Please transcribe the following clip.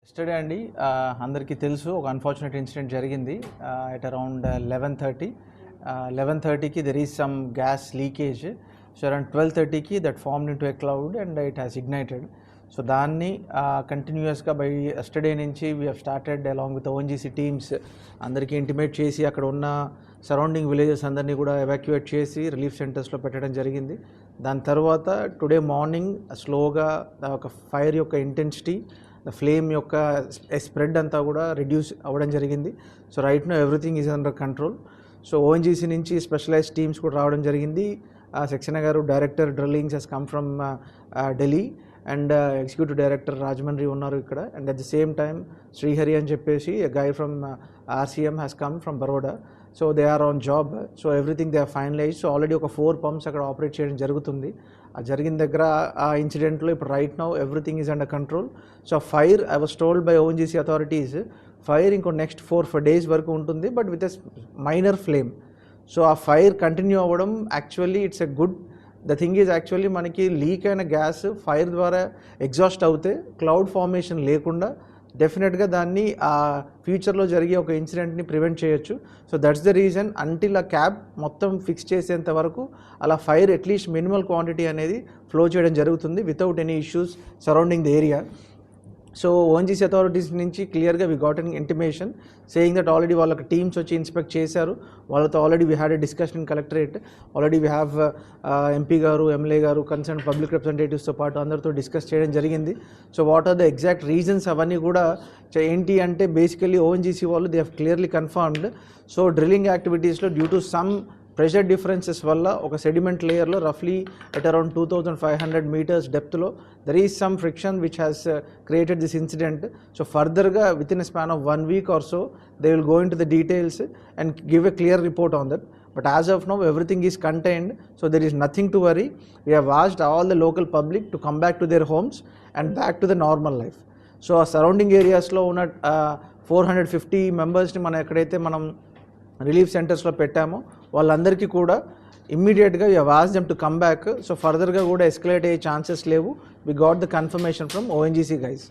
Yesterday అండి అందరికీ తెలుసు ఒక అన్ఫార్చునేట్ ఇన్సిడెంట్ జరిగింది ఎట్ అరౌండ్ 11:30కి there is some gas leakage. So around 12:30కి that formed into a cloud and it has ignited. So దాన్ని కంటిన్యూస్గా బై ఎస్టర్డే నుంచి we have started along with ONGC teams అందరికీ intimate చేసి అక్కడ ఉన్న సరౌండింగ్ విలేజెస్ అందరినీ కూడా ఎవాక్యుయేట్ చేసి రిలీఫ్ సెంటర్స్లో పెట్టడం జరిగింది. దాని తర్వాత టుడే మార్నింగ్ స్లోగా ఒక ఫైర్ యొక్క ఇంటెన్సిటీ ఫ్లేమ్ యొక్క స్ప్రెడ్ అంతా కూడా రిడ్యూస్ అవ్వడం జరిగింది. So right now everything is under control. So ONGC నుంచి స్పెషలైజ్డ్ టీమ్స్ కూడా రావడం జరిగింది. సక్సేనా గారు director drillings has come from Delhi and executive director Rajahmundry ఉన్నారు ఇక్కడ. And at the same time Srihari అని చెప్పేసి guy from RCM has come from Baroda. So they are on job. So everything they are finalise. So already ఒక 4 pumps అక్కడ operate చేయడం జరుగుతుంది. ఆ జరిగిన దగ్గర ఆ ఇన్సిడెంట్లో ఇప్పుడు right now everything is under control. So fire I was told by ONGC authorities fire ఇంకో నెక్స్ట్ 4 days వరకు ఉంటుంది, but with a minor flame. So ఆ ఫైర్ కంటిన్యూ అవ్వడం actually it's a good. The thing is actually మనకి leak అయిన gas fire ద్వారా exhaust అవుతే cloud formation లేకుండా డెఫినెట్గా దాన్ని ఆ ఫ్యూచర్లో జరిగే ఒక ఇన్సిడెంట్ని ప్రివెంట్ చేయొచ్చు. So that's the reason until ఆ క్యాబ్ మొత్తం ఫిక్స్ చేసేంత వరకు అలా ఫైర్ అట్లీస్ట్ మినిమల్ క్వాంటిటీ అనేది ఫ్లో చేయడం జరుగుతుంది without any issues surrounding the area. So ONGC authorities నుంచి క్లియర్గా we got an intimation saying that already వాళ్ళకి టీమ్స్ వచ్చి ఇన్స్పెక్ట్ చేశారు. వాళ్ళతో already we had a discussion in collectorate. Already we have MP గారు, ఎమ్మెల్యే గారు, కన్సర్న్ పబ్లిక్ రిప్రజెంటేటివ్స్తో పాటు అందరితో డిస్కస్ చేయడం జరిగింది. So what are the exact reasons అవన్నీ కూడా ఏంటి అంటే బేసికలీ ఓఎన్జీసీ వాళ్ళు they have clearly confirmed. So drilling యాక్టివిటీస్లో due to some pressure differences వల్ల ఒక సెడిమెంట్ లేయర్లో రఫ్లీ అట్ అరౌండ్ 2500 meters డెప్త్లో there is some friction which has created this incident. So ఫర్దర్గా within a span of 1 week or so they will go into the details and give a clear report on that. But as of now everything is contained, so there is nothing to worry. We have asked all the local public to come back to their homes and back to the normal life. So ఆ surrounding ఏరియాస్లో ఉన్న 450 మెంబర్స్ని మనం ఎక్కడైతే మనం relief సెంటర్స్లో పెట్టామో వాళ్ళందరికీ కూడా ఇమ్మీడియట్గా we have asked them to come back. So ఫర్దర్గా కూడా ఎస్కలేట్ అయ్యే ఛాన్సెస్ లేవు. We got the confirmation from ONGC guys.